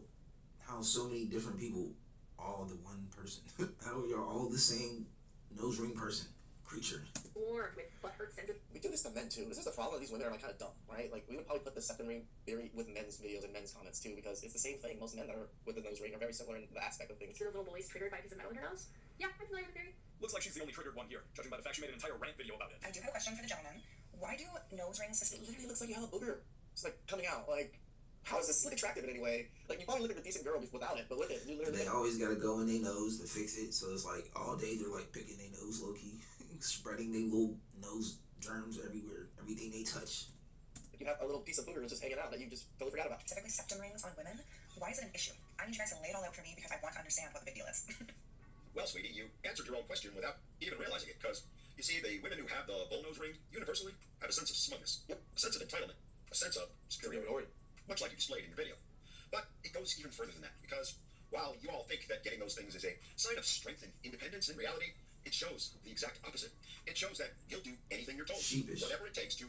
how so many different people, all the one person. How are y'all all the same nose ring person, creature? born with butthurt sensitive. We do this to men too. This is the problem. These women are like kind of dumb, right? Like we would probably put the septum ring theory with men's videos and men's comments too, because it's the same thing. Most men that are with the nose ring are very similar in the aspect of things. See the little boys triggered by a piece of metal in her nose? Yeah, I'm familiar with the theory. Looks like she's the only triggered one here, judging by the fact she made an entire rant video about it. I do have a question for the gentleman. Why do nose rings It literally looks like you have a booger. It's like coming out. Like, how is this look attractive in any way? Like, you probably look at a decent girl without it, but with it, you literally. They always gotta go in their nose to fix it, so it's like all day they're like picking their nose low key, spreading their little nose germs everywhere, everything they touch. You have a little piece of booger just hanging out that you just totally forgot about. specifically septum rings on women? Why is it an issue? I need you guys to lay it all out for me because I want to understand what the big deal is. Well, sweetie, you answered your own question without even realizing it, because, you see, the women who have the bull nose ring universally have a sense of smugness, Yep. a sense of entitlement, a sense of superiority, much like you displayed in your video. But it goes even further than that, because while you all think that getting those things is a sign of strength and independence, in reality, it shows the exact opposite. It shows that you'll do anything you're told, Sheepish. whatever it takes to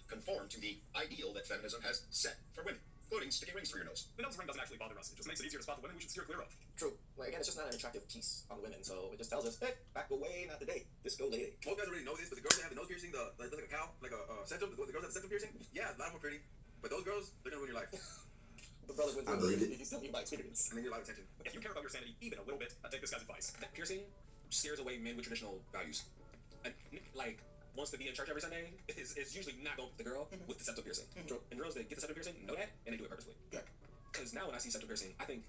conform to the ideal that feminism has set for women, including sticking rings through your nose. The nose ring doesn't actually bother us. It just makes it easier to spot the women we should steer clear of. True. Like, again, it's just not an attractive piece on women, so it just tells us, hey, back away, not today. Disco lady. Most guys already know this, but the girls that have the nose piercing, like a cow, like a septum, the girls that have the septum piercing, yeah, a lot of them are pretty. But those girls, they're gonna ruin your life. The brothers went I through believe it. You still need my experience. And they need a lot of attention. If you care about your sanity even a little bit, take this guy's advice. That piercing scares away men with traditional values. And like wants to be in church every Sunday is usually not going with the girl with the septum piercing. True. And girls that get the septum piercing know that and they do it purposely. Yeah. Because now when I see septum piercing, I think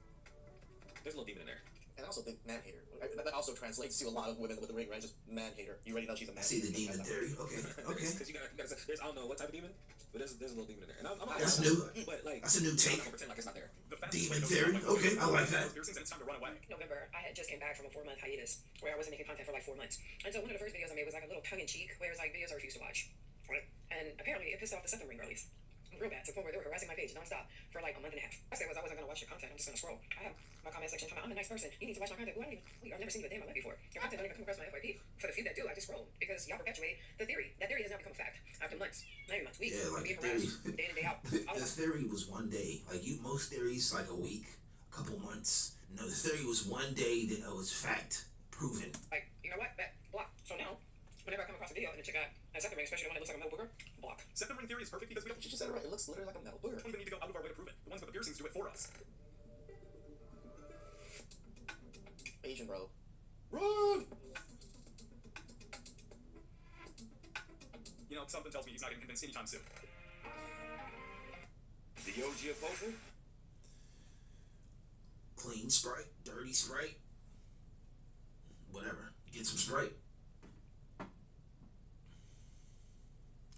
there's a little demon in there. And I also think man hater. That also translates to a lot of women with the ring, right? Just man hater. You already know she's a man. I see the hater. demon theory. Okay. Okay. Because you gotta say, there's I don't know what type of demon, but there's a little demon in there. And I'm That's new. But like That's a new I'm take. not gonna pretend like it's not there. The fastest Demon way to theory. know Okay, I like that. piercings, and it's time to run away. November, I had just came back from a 4-month hiatus where I wasn't making content for like 4 months. And so one of the first videos I made was like a little tongue-in-cheek where it was like videos I refuse to watch. right? And apparently it pissed off the Southern Ring girlies real bad to the point where they were harassing my page nonstop for like a month and a half. I said I wasn't going to watch your content. I'm just going to scroll. I have my comment section talking about, I'm a nice person. You need to watch my content. Well, I've never seen you a day in my life before. Your content don't even come across my FYP. For the few that do, I just scroll because y'all perpetuate the theory. That theory has now become a fact after months, not even months, weeks. Yeah, like being the theory. harassed day in and day out. The theory was one day. Like most theories, like a week, a couple months. No, the theory was one day. Then it was fact proven. Like, you know what? That block. So now, whenever I come across a video and a chick got a second ring, especially the one that looks like a metal booger, block. Second ring theory is perfect because we don't. She just said it right. It looks literally like a metal booger. We don't even need to go out of our way to prove it. The ones with the piercings do it for us. Asian bro. Run! You know, something tells me he's not getting convinced anytime soon. The OG opposer? Clean Sprite, dirty Sprite, whatever. Get some Sprite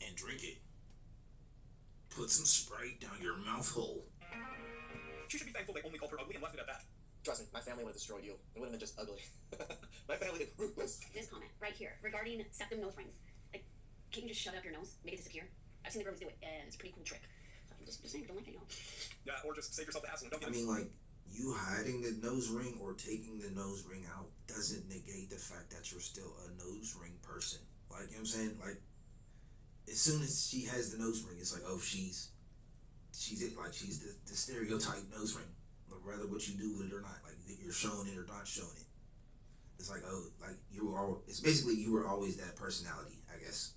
and drink it. Put some Sprite down your mouth hole. She should be thankful they only called her ugly and left it at that. Trust me, my family would have destroyed you. It wouldn't have been just ugly. My family is ruthless. This comment right here regarding septum nose rings. Like, can't you just shut up your nose, make it disappear? I've seen the girls do it, and it's a pretty cool trick. Just saying, don't like it, y'all. Yeah, or just save yourself the hassle and don't get I mean, like, you hiding the nose ring or taking the nose ring out doesn't negate the fact that you're still a nose ring person. Like, you know what I'm saying? Like, as soon as she has the nose ring, it's like, oh, she's it. Like, she's the stereotype nose ring. Rather what you do with it or not, like you're showing it or not showing it. It's like, oh, like it's basically you were always that personality, I guess.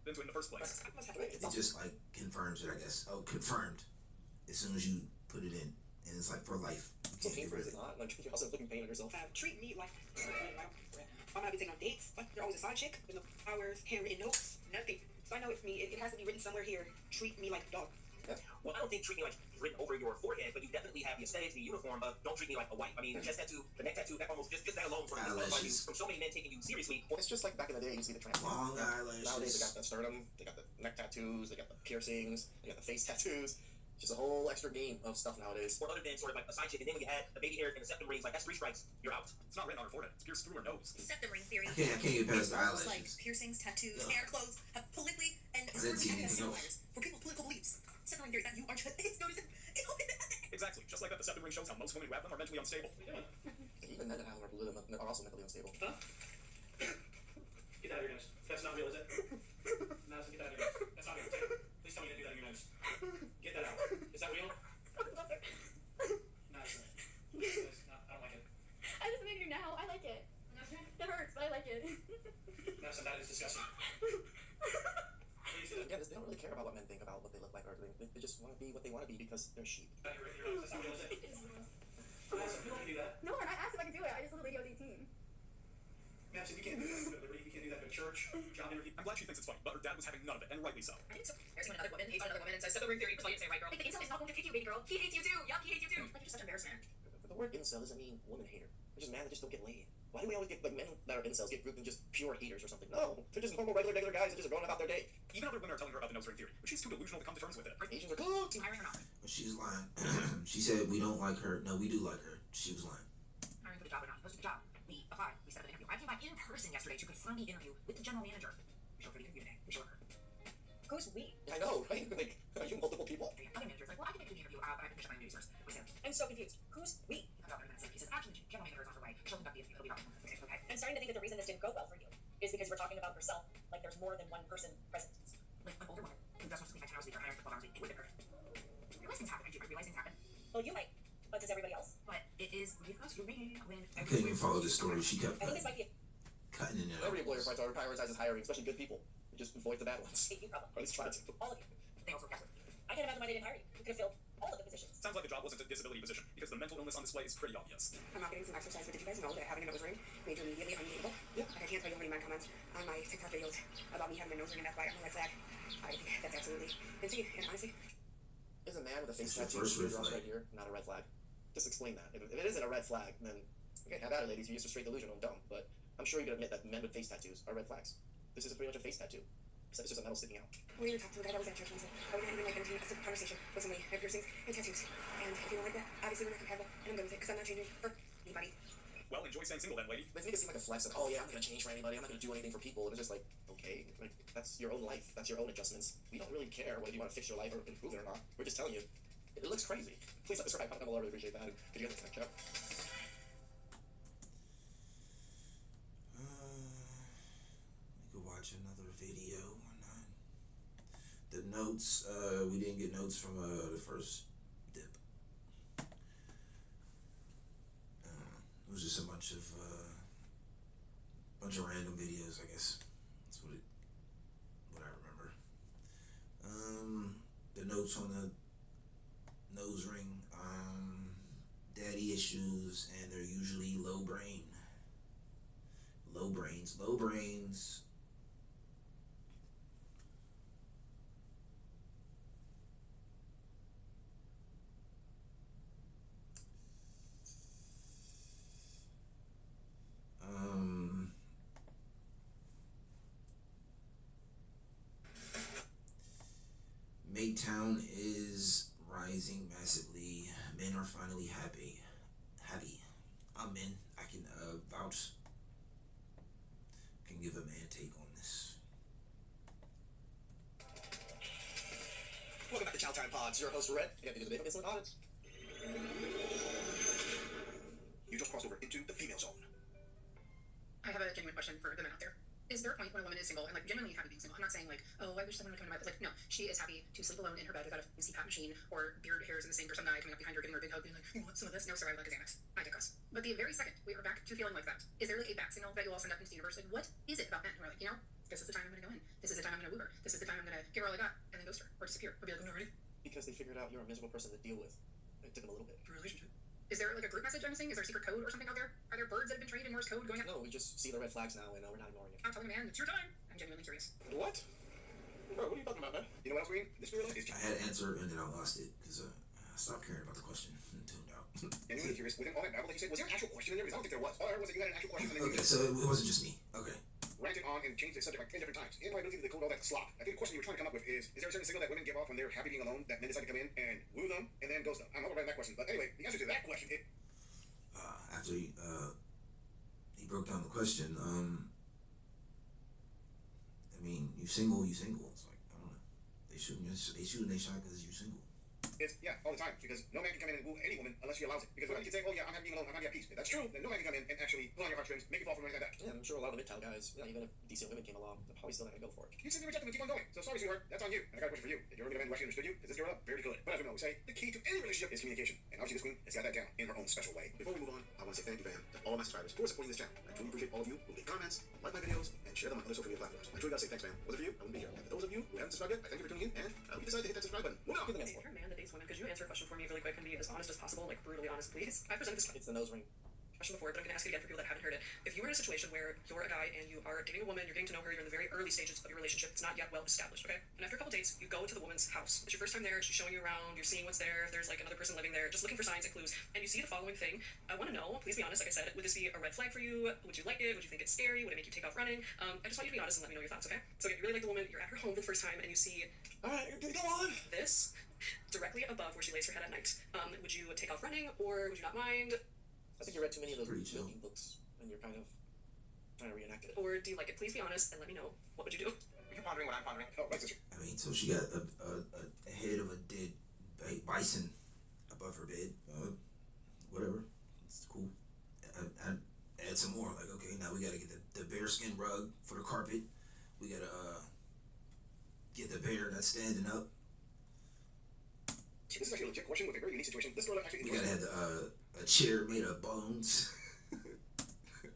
Been to it in the first place. It just like confirms it, I guess. Oh, confirmed. As soon as you put it in, and it's like for life. So painful is it not? Like you're also looking pain on yourself. Treat me like I'm not be taking on dates. Like you're always a side chick. There's no hours, handwritten notes, nothing. So I know it's me. It has to be written somewhere here. Treat me like a dog. Yeah. Well, I don't think treat me like written over your forehead, but you definitely have the aesthetics, the uniform of don't treat me like a wife. I mean, the chest tattoo, the neck tattoo, that almost just that alone sort of disqualifies you from so many men taking you seriously. It's just like back in the day, you see the trans. Long eyelashes. Nowadays, they got the sternum, they got the neck tattoos, they got the piercings, they got the face tattoos. Just a whole extra game of stuff nowadays. Or other than sort of like a side chick, and then when you add the baby hair and the septum rings, like that's 3 strikes, you're out. It's not written on her forehead. It's pierced through her nose. Septum ring theory. I can't get past the eyelashes. Like piercings, tattoos, hair, clothes, have politically and historically accurate outliers for people's political beliefs. Septum ring theory that you are just it's noticed. It's open. Exactly. Just like that, the septum ring shows how most women who have them are mentally unstable. Even men that have them are also mentally unstable. Huh? Get out of your nose. That's not real, is it? Madison, get that out of your nose. That's not real. Please tell me you didn't do that in your nose. Get that out. Is that real? Madison. I don't like it. I just made you now. I like it. It hurts, but I like it. Madison, that is disgusting. Yeah, they don't really care about what men think about what they look like, or they just want to be what they want to be because they're sheep. That's not real, is it? Madison, you don't do that. No, and I asked if I could do it. I just told the lady I was 18. Madison, you can't do that at Liberty. You can't do that at a church, job interview. I'm glad she thinks it's funny, but her dad was having none of it, and rightly so. I did so. There's when another woman hates another woman and says septum ring theory. That's all you say, right, girl? Like, the incel is not going to pick you, baby girl. He hates you too. Yup, he hates you too. Like, you're just such an embarrassment. The word incel doesn't mean woman hater. They're just men that just don't get laid. Why do we always get like men that are incels get grouped in just pure haters or something? No, they're just normal, regular guys that just are going about their day. Even other women are telling her about the nose ring theory, but she's too delusional to come to terms with it. Asians are cool. Do you hiring or not? She's lying. She said we don't like her. No, we do like her. She was lying. Hiring for the job or not? Supposed to the job. We applied. We set up an interview. I came by in person yesterday to confirm the interview with the general manager. We showed for the interview today. We showed her. Who's we? I know, right? Like, are you multiple people? The other manager's like, well, I can make the interview, but I can finish up my interviews first. With him. I'm so confused. Who's we? He comes out 30 minutes later. He says, actually, general manager is on her way. She'll conduct the interview. It'll be about okay. I'm starting to think that the reason this didn't go well for you is because you were talking about herself like there's more than one person present. Like an older woman who does most of my 10 hours a week or hiring for 12 hours a week. It would have occurred. I realize things happen. I do. I realize things happen. Well, you might, but does everybody else? But it is because for me when I couldn't even follow the story. She kept I think this might be cutting in and out. Every employer prioritizes hiring, especially good people. You just avoid the bad ones. a you problem. Or at least try to. All of you. they also cast it. I can't imagine why they didn't hire you. You could have filled all of the positions. Sounds like the job wasn't a disability position, because the mental illness on display is pretty obvious. I'm not getting some exercise, but did you guys know that having a nose ring made you immediately unmeetable? Yeah. Like, I can't tell you how many men comments on my TikTok videos about me having a nose ring and that's why I'm a red flag. I think that's absolutely insane, and honestly. Is a man with a face It's your tattoo first red flag. right here not a red flag? Just explain that. If it isn't a red flag, then okay, have at it, ladies. You're just straight delusional and dumb. But I'm sure you can admit that men with face tattoos are red flags. This is pretty much a face tattoo, except it's just a metal sticking out. We were talking to a guy that was at church and I said, are we going to even like entertain a simple conversation with somebody who have piercings and tattoos? And if you don't like that, obviously we're not compatible, and I'm good with it because I'm not changing for anybody. Well, enjoy staying single then, lady. They make it seem like a flex that, oh yeah, I'm not gonna change for anybody, I'm not gonna do anything for people. And it's just like, okay, like, that's your own life, that's your own adjustments. We don't really care whether you want to fix your life or improve it or not. We're just telling you, it looks crazy. Please subscribe, comment below, I really appreciate that. And could you guys check out? We could watch another video or not. The notes, we didn't get notes from the first dip. It was just a bunch of random videos, I guess. That's what I remember. The notes on the nose ring, daddy issues, and they're usually low brains. Maytown is rising massively. Men are finally happy. I'm in. I can vouch. Can give a man take on this. Welcome back to Chow Time Pods. Your host, Red. You have to do the big insulin audits. You just crossed over into the female zone. I have a genuine question for the men out there. Is there a point when a woman is single and like genuinely happy being single? I'm not saying like, oh, I wish someone would come into my life. Like, no, she is happy to sleep alone in her bed without a CPAP machine or beard hairs in the sink or some guy coming up behind her, giving her a big hug, being like, you want some of this? No, sir, I would like a Xanax. I digress. But the very second we are back to feeling like that, is there like a back signal that you'll all send up into the universe? Like, what is it about men who are like, you know, this is the time I'm going to go in. This is the time I'm going to woo her. This is the time I'm going to give her all I got and then ghost her or disappear or be like, I'm not ready. Because they figured out you're a miserable person to deal with. It took them a little bit. For a relationship. Is there like a group message I'm missing? Is there a secret code or something out there? Are there birds that have been trained in Morse code going up? No, we just see the red flags now and we're not ignoring it. I'm telling a man, it's your time. I'm genuinely curious. What? Bro, what are you talking about, man? You know what else, Green? This real life is I had an answer and then I lost it because I stopped caring about the question and tuned out. genuinely curious. Within all that babble that you said, was there an actual question in there? Because I don't think there was. All I heard was that you had an actual question and then Okay, so it wasn't just me. Okay. ranted on and changed the subject like 10 different times. And probably don't think they code all that slop. I think the question you were trying to come up with is there a certain signal that women give off when they're happy being alone that men decide to come in and woo them and then ghost them? I'm not going to that question. But anyway, the answer to that question is... After he broke down the question, I mean, you single. It's like, I don't know. They shoot and they shot because you single. It's, yeah, all the time, because no man can come in and woo any woman unless she allows it. Because when you can say, oh yeah, I'm happy being alone, I'm happy at peace. If that's true, then no man can come in and actually pull on your heartstrings, make you fall for anything like that. Yeah, I'm sure a lot of the MGTOW guys, yeah, even if decent women came along, they're probably still not gonna go for it. You simply reject them and keep on going. So sorry, sweetheart, that's on you. And I got a question for you. Did your women who actually understood you? Is this girl up? Very good. But as we know, we say the key to any relationship is communication. And obviously this queen has got that down in her own special way. Before we move on, I want to say thank you, fam, to all of my subscribers for supporting this channel. I truly appreciate all of you who leave comments, like my videos, and share them on other social media platforms. I truly gotta say thanks, man. Was it for you? I wouldn't be here. And for those of you who haven't subscribed yet, I thank you for tuning in, and I hope you decide to hit that subscribe button. Move on. If you're a man that dates women, could you answer a question for me really quick and be as honest as possible, like brutally honest, please? I presented this It's the nose ring. question before, but I'm going to ask it again for people that haven't heard it. If you were in a situation where you're a guy and you are dating a woman, you're getting to know her, you're in the very early stages of your relationship, it's not yet well established, okay? And after a couple dates, you go to the woman's house. It's your first time there, she's showing you around, you're seeing what's there, if there's like another person living there, just looking for signs and clues, and you see the following thing. I want to know, please be honest, like I said, would this be a red flag for you? Would you like it? Would you think it's scary? Would it make you take off running? I just want you to be honest and let me know your thoughts, okay? So you really like the woman, you're at her home for the first time, and you see Alright, go on! this directly above where she lays her head at night. Would you take off running, or would you not mind? I think you read too many of those Pretty chill. milking books, and you're kind of trying to reenact it. Or do you like it? Please be honest and let me know. What would you do? Are you pondering what I'm pondering? Oh, right, sister. I mean, so she got a head of a dead bison above her bed. Whatever. It's cool. I add some more. Like, okay, now we gotta get the bearskin rug for the carpet. We gotta get the bear that's standing up. This is actually a legit question with a very unique situation. This girl actually We gotta have a chair made of bones.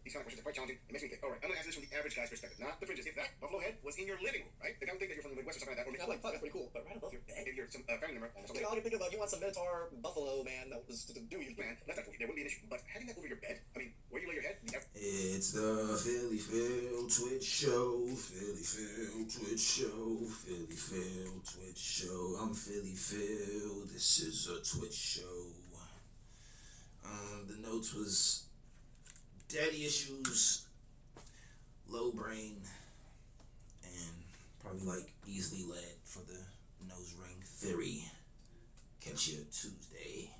These kind of questions are quite challenging. It makes me think. All right, I'm gonna answer this from the average guy's perspective, not the fringes. If that buffalo head was in your living room, right? They don't think that you're from the Midwest or something like that. Or I'm like, fuck, that's pretty cool, but right above your bed? if you're some family member or something. Okay, all you think about, you want some Minotaur buffalo man that was to do your Man, left that for you. There wouldn't be an issue. But having that over your bed, I mean, where you lay your head, It's the Philly Phil Twitch Show. Philly Phil Twitch Show. Philly Phil Twitch Show. I'm Philly Phil. This is a Twitch show. The notes was daddy issues, low brain, and probably like easily led for the nose ring theory. Catch you Tuesday.